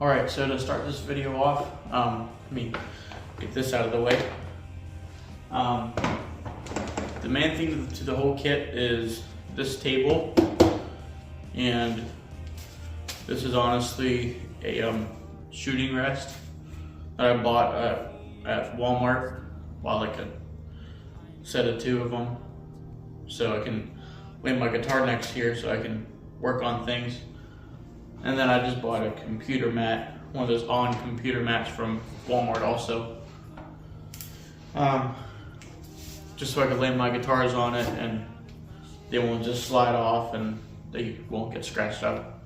Alright, so to start this video off, let me get this out of the way. The main thing to the whole kit is this table, and this is honestly a shooting rest that I bought at Walmart. Bought like a set of 2 of them, so I can lay my guitar next here so I can work on things. And then I just bought a computer mat, one of those on-computer mats from Walmart also. Just so I can lay my guitars on it and they won't just slide off and they won't get scratched up.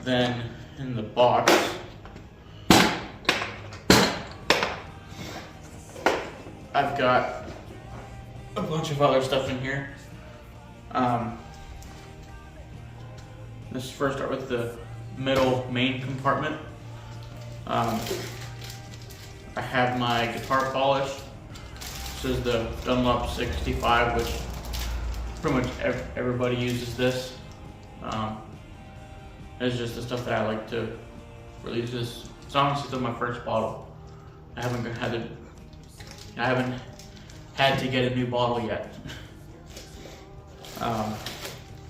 Then in the box, I've got a bunch of other stuff in here. Let's first start with the middle main compartment. I have my guitar polish. This is the Dunlop 65, which pretty much everybody uses this. It's just the stuff that I like to release. This. It's honestly my first bottle. I haven't had to get a new bottle yet.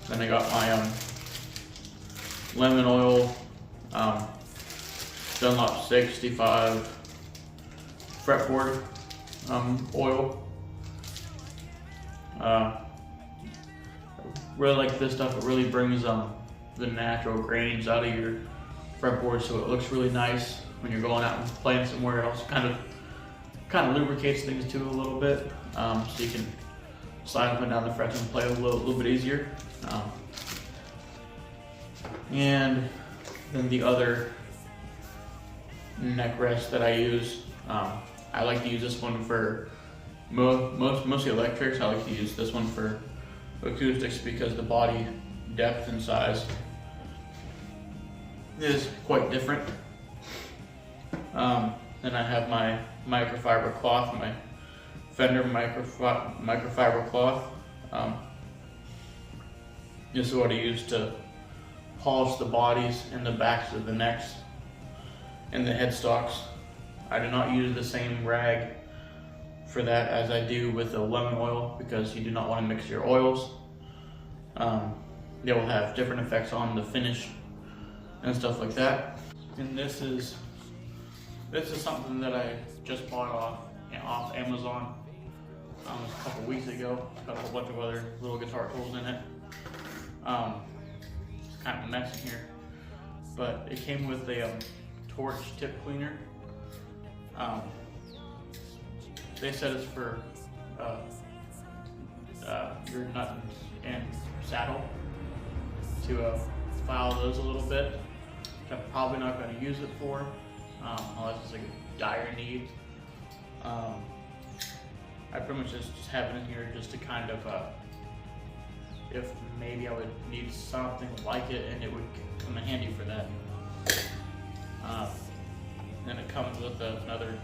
Then I got my lemon oil, Dunlop 65 fretboard oil. Really like this stuff. It really brings the natural grains out of your fretboard, so it looks really nice when you're going out and playing somewhere else. Kind of lubricates things too a little bit, so you can slide up and down the frets and play a little bit easier. And then the other neck rest that I use, I like to use this one for mostly electrics. I like to use this one for acoustics because the body depth and size is quite different. Then I have my microfiber cloth, my Fender microfiber cloth. This is what I use to polish the bodies and the backs of the necks and the headstocks. I do not use the same rag for that as I do with the lemon oil because you do not want to mix your oils. They will have different effects on the finish and stuff like that. And this is something that I just bought off Amazon a couple weeks ago. It's got a whole bunch of other little guitar tools in it. It's kind of a mess in here, but it came with a torch tip cleaner. They said it's for your nut and saddle to file those a little bit, which I'm probably not going to use it for unless it's like a dire need. I pretty much just have it in here just to kind of if maybe I would need something like it and it would come in handy for that. Then it comes with another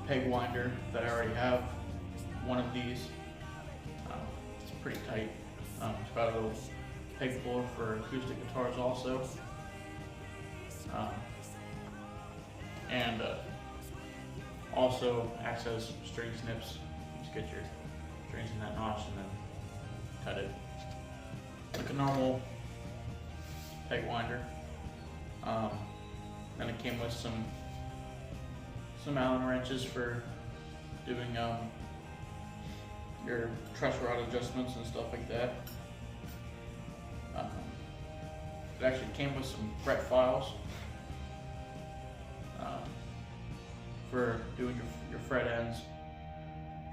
peg winder that I already have. One of these. It's pretty tight. It's got a little peg puller for acoustic guitars also. And also acts as string snips. Just get your strings in that notch and then cut it like a normal peg winder. Then it came with some Allen wrenches for doing your truss rod adjustments and stuff like that. It actually came with some fret files for doing your fret ends,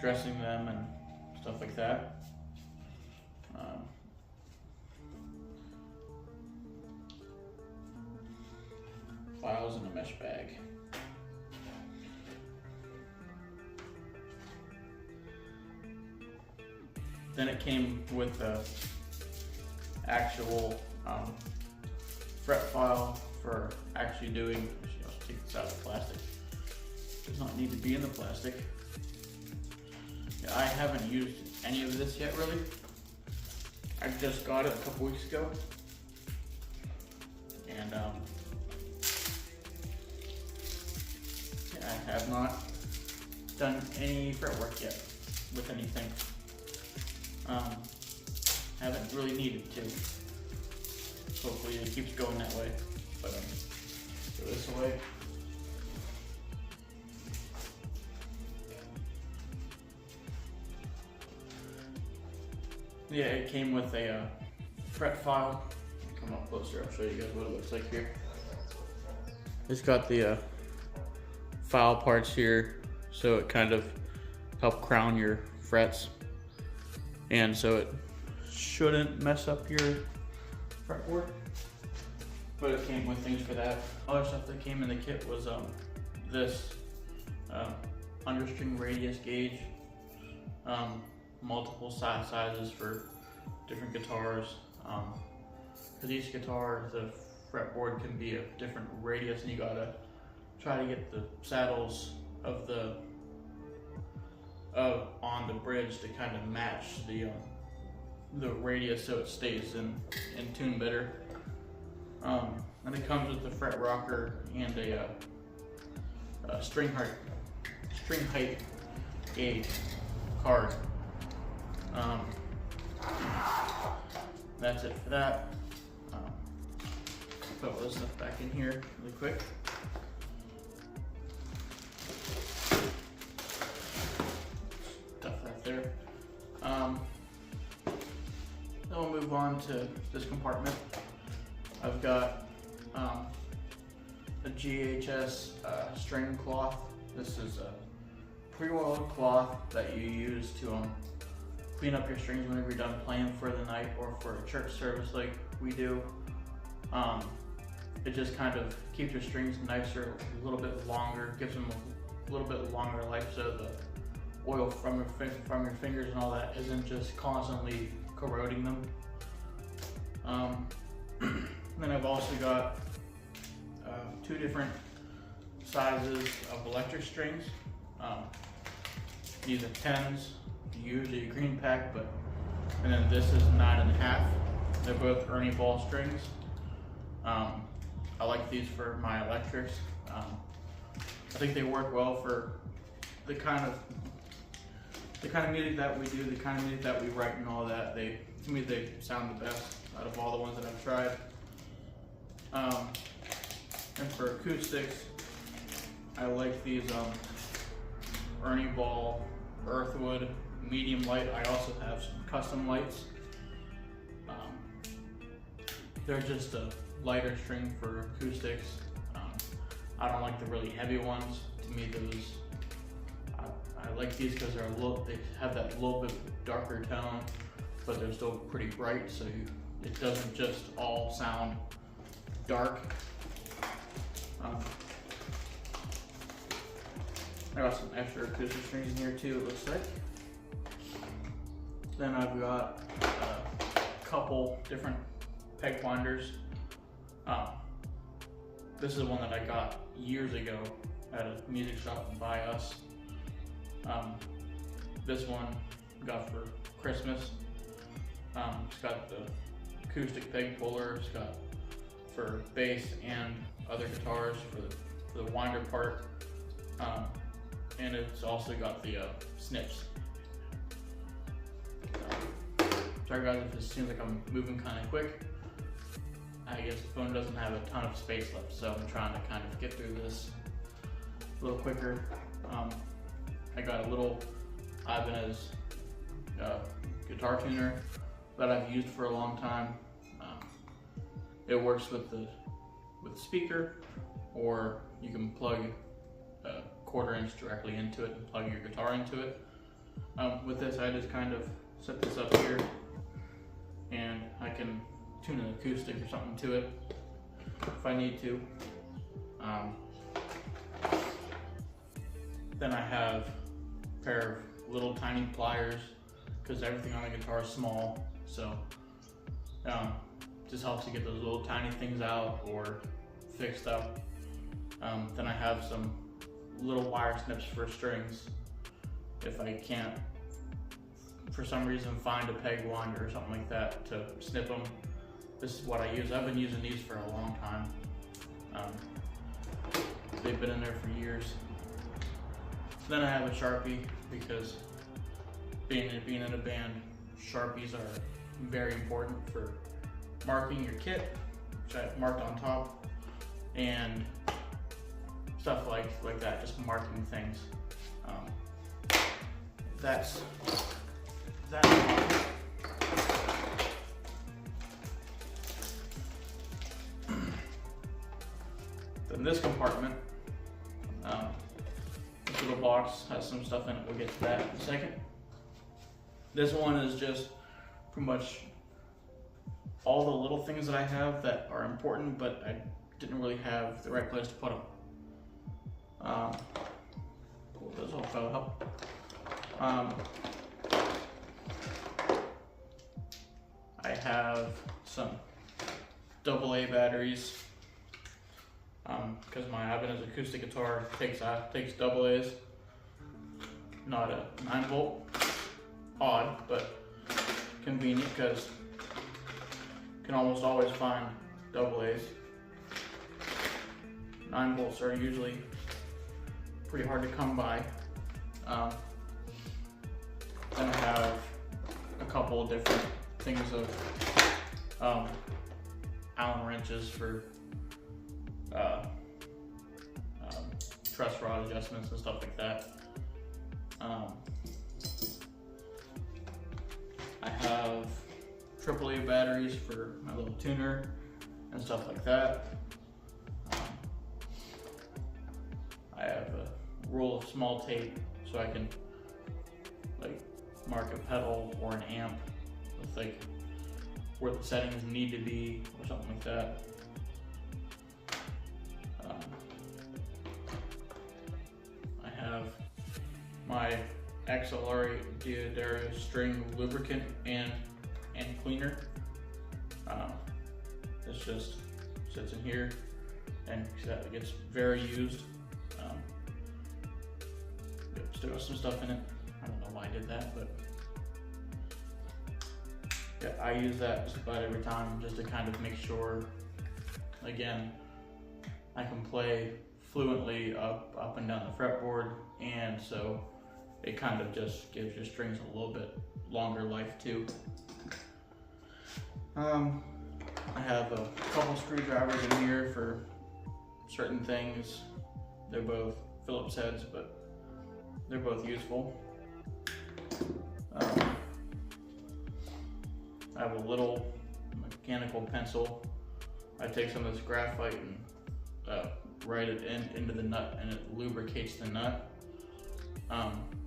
dressing them and stuff like that. Files in a mesh bag. Then it came with the actual fret file for actually doing, I'll take this out of the plastic. Does not need to be in the plastic. Yeah, I haven't used any of this yet really. I just got it a couple weeks ago. and I have not done any fretwork yet with anything. Haven't really needed to. Hopefully it keeps going that way. But throw this away. Yeah, it came with a fret file. Come up closer, I'll show you guys what it looks like here. It's got the file parts here, so it kind of help crown your frets, and so it shouldn't mess up your fretboard. But it came with things for that. Other stuff that came in the kit was this understring radius gauge, multiple sizes for different guitars. For each guitar, the fretboard can be a different radius, and you gotta try to get the saddles of on the bridge to kind of match the radius, so it stays in tune better. And it comes with the fret rocker and a string height gauge card. That's it for that. Put all this stuff back in here really quick. Stuff that there. Then we'll move on to this compartment. I've got a GHS string cloth. This is a pre-oiled cloth that you use to clean up your strings whenever you're done playing for the night or for a church service like we do. It just kind of keeps your strings nicer, a little bit longer, gives them a little bit longer life, so the oil from your fingers and all that isn't just constantly corroding them. Then I've also got 2 different sizes of electric strings. These are 10s, usually a green pack, and then this is 9.5. They're both Ernie ball strings. I like these for my electrics. I think they work well for the kind of music that we do, the kind of music that we write and all that. To me, they sound the best out of all the ones that I've tried. And for acoustics, I like these Ernie ball earthwood medium light. I also have some custom lights. They're just a lighter string for acoustics. I don't like the really heavy ones. To me, I like these because they have that little bit darker tone, but they're still pretty bright, so it doesn't just all sound dark. I got some extra acoustic strings in here too, it looks like. Then I've got a couple different peg winders. This is one that I got years ago at a music shop by us. This one I got for Christmas. It's got the acoustic peg puller. It's got for bass and other guitars for the winder part. And it's also got the snips. Sorry guys if it seems like I'm moving kind of quick. I guess the phone doesn't have a ton of space left, so I'm trying to kind of get through this a little quicker. I got a little Ibanez guitar tuner that I've used for a long time. It works with the speaker, or you can plug a 1/4 inch directly into it and plug your guitar into it. With this, I just kind of set this up here, and I can tune an acoustic or something to it if I need to. Then I have a pair of little tiny pliers, because everything on the guitar is small, so just helps to get those little tiny things out or fixed up. Then I have some little wire snips for strings if I can't, for some reason, find a peg winder or something like that to snip them. this is what I use. I've been using these for a long time. They've been in there for years. Then I have a Sharpie because being in a band, Sharpies are very important for marking your kit, which I've marked on top, and stuff like that, just marking things. That's that. Then this compartment, this little box has some stuff in it. We'll get to that in a second. This one is just pretty much all the little things that I have that are important, but I didn't really have the right place to put them. Pull those all fell up. I have some AA batteries because my Ibanez acoustic guitar takes AA's, not a 9-volt. Odd, but convenient because you can almost always find AA's. 9 volts are usually pretty hard to come by. Then I have a couple of different things of Allen wrenches for truss rod adjustments and stuff like that. I have AAA batteries for my little tuner and stuff like that. I have a roll of small tape so I can like mark a pedal or an amp with like where the settings need to be or something like that. I have my XLR Deodara string lubricant and cleaner. This just sits in here and it gets very used. Still got some stuff in it. I don't know why I did that, but yeah, I use that just about every time just to kind of make sure, again, I can play fluently up and down the fretboard, and so it kind of just gives your strings a little bit longer life too. I have a couple screwdrivers in here for certain things. They're both Phillips heads, but they're both useful. I have a little mechanical pencil. I take some of this graphite and write it into the nut, and it lubricates the nut.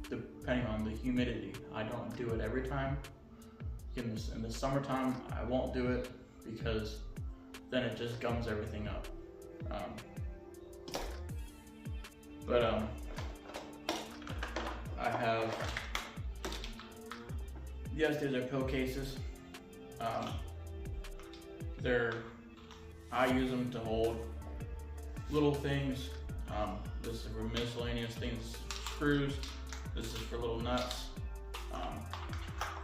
Depending on the humidity, I don't do it every time. In the summertime, I won't do it because then it just gums everything up. I have, yes, these are pill cases. I use them to hold little things. This is for miscellaneous things, screws. This is for little nuts.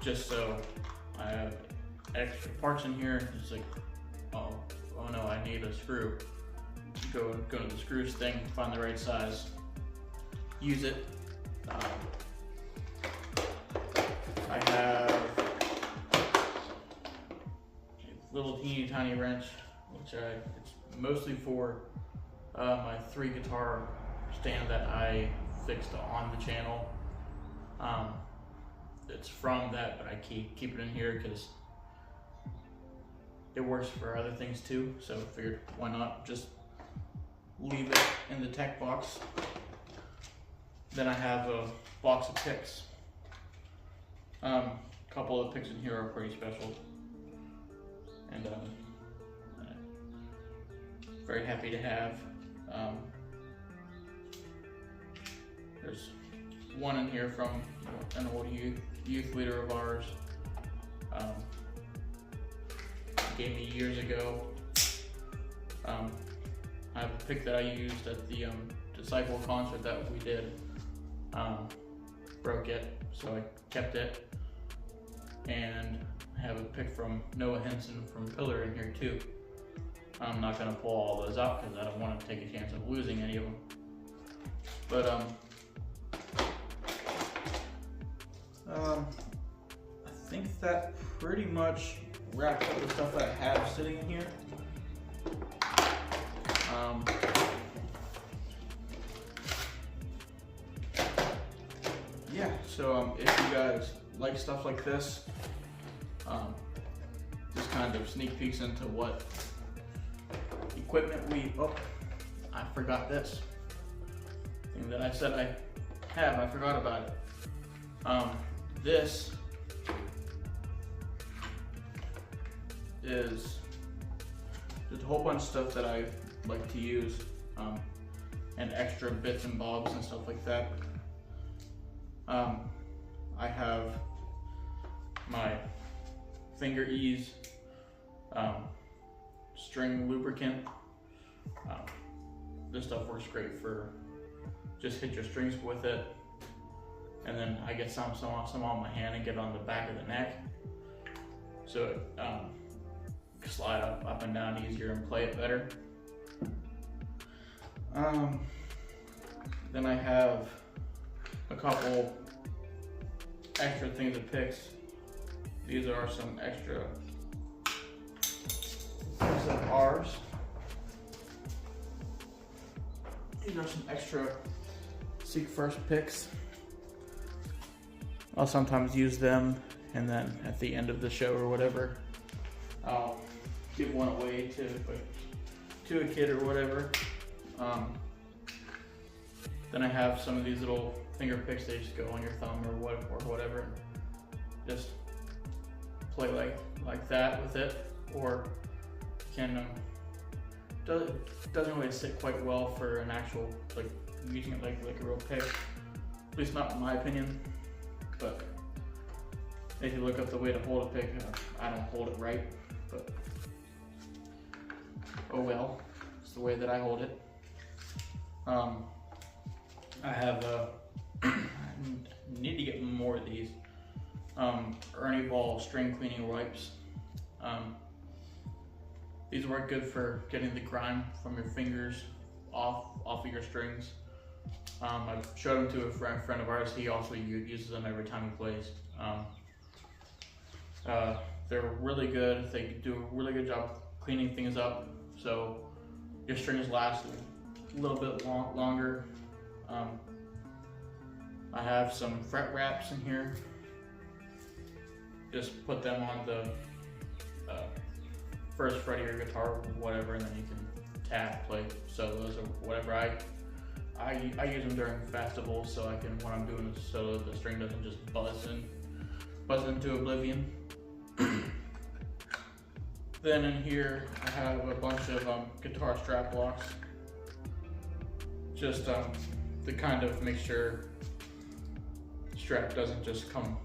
Just so I have extra parts in here. It's like, oh no, I need a screw. Go to the screws thing, find the right size, use it. I have a little teeny tiny wrench, which it's mostly for my 3 guitar stand that I fixed on the channel. It's from that, but I keep it in here because it works for other things too. So I figured, why not just leave it in the tech box. Then I have a box of picks. A couple of the picks in here are pretty special, and very happy to have. There's one in here from an old youth leader of ours. Gave me years ago. I have a pick that I used at the Disciple concert that we did. Broke it, so I kept it, and have a pick from Noah Henson from Pillar in here too. I'm not gonna pull all those out because I don't want to take a chance of losing any of them. But I think that pretty much wraps up the stuff that I have sitting in here. Yeah, so if you guys like stuff like this, just kind of sneak peeks into what equipment I forgot this thing that I said I have, I forgot about it. This is just a whole bunch of stuff that I like to use, and extra bits and bobs and stuff like that. I have my finger ease, string lubricant. This stuff works great for just hit your strings with it, and then I get some on my hand and get on the back of the neck, so it slide up and down easier and play it better. Then I have a couple extra things of picks. These are some extra picks of ours. These are some extra Seek First picks. I'll sometimes use them, and then at the end of the show or whatever, I'll give one away to a kid or whatever. Then I have some of these little finger picks. They just go on your thumb or whatever. Just play like that with it, or can doesn't really sit quite well for an actual using it like a real pick. At least not in my opinion. But if you look up the way to hold a pick, I don't hold it right. But oh well, it's the way that I hold it. I have I need to get more of these Ernie Ball string cleaning wipes. These work good for getting the grime from your fingers off of your strings. I've showed them to a friend of ours. He also uses them every time he plays. They're really good. They do a really good job cleaning things up, so your strings last a little bit longer. I have some fret wraps in here. Just put them on the first fret of your guitar, whatever, and then you can tap, play solos or whatever. I use them during festivals, so I can, when I'm doing a solo, the string doesn't just buzz into oblivion. Then in here, I have a bunch of guitar strap locks, just to kind of make sure the strap doesn't just come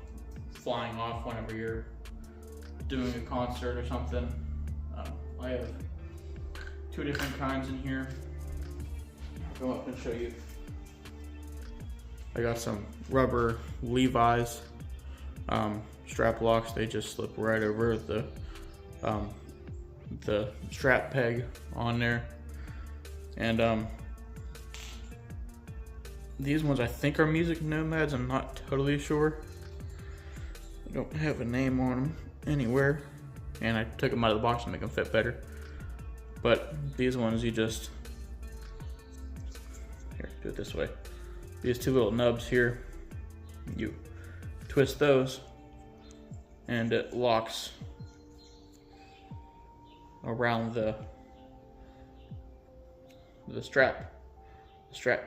flying off whenever you're doing a concert or something. I have two different kinds in here. I'll go up and show you. I got some rubber Levi's strap locks. They just slip right over the strap peg on there. And these ones I think are Music Nomads. I'm not totally sure. I don't have a name on them anywhere, and I took them out of the box to make them fit better. But these ones, you just, here, do it this way. These two little nubs here, you twist those and it locks around the strap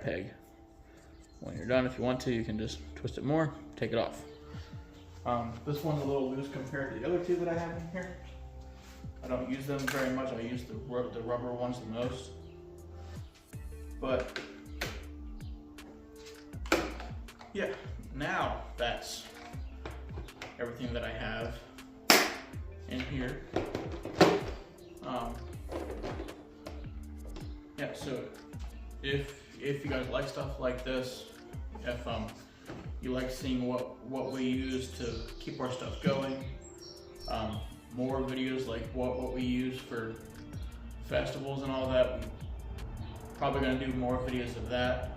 peg. When you're done, if you want to, you can just twist it more, take it off. This one's a little loose compared to the other two that I have in here. I don't use them very much. I use the rubber ones the most. But yeah, now that's everything that I have in here. Yeah, so if you guys like stuff like this, if you like seeing what we use to keep our stuff going, more videos like what we use for festivals and all that. We're probably going to do more videos of that.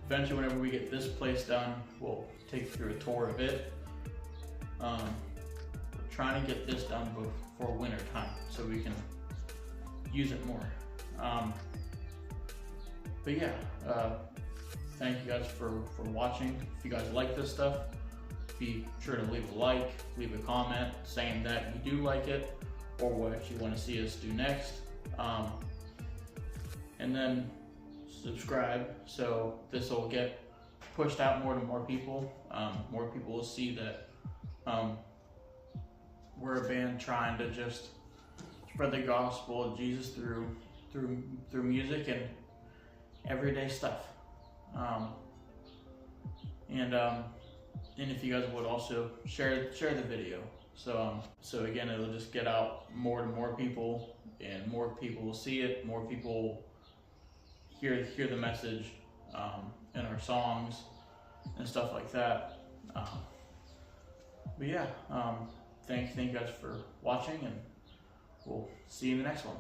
Eventually, whenever we get this place done, we'll take you through a tour of it. We're trying to get this done before winter time so we can use it more. But yeah, thank you guys for watching. If you guys like this stuff, be sure to leave a like, leave a comment saying that you do like it or what you want to see us do next. And then subscribe so this will get pushed out more to more people. More people will see that we're a band trying to just spread the gospel of Jesus through music and everyday stuff. And if you guys would also share the video, so again, it'll just get out more to more people, and more people will see it. More people hear the message in our songs and stuff like that. But yeah, thank you guys for watching, and we'll see you in the next one.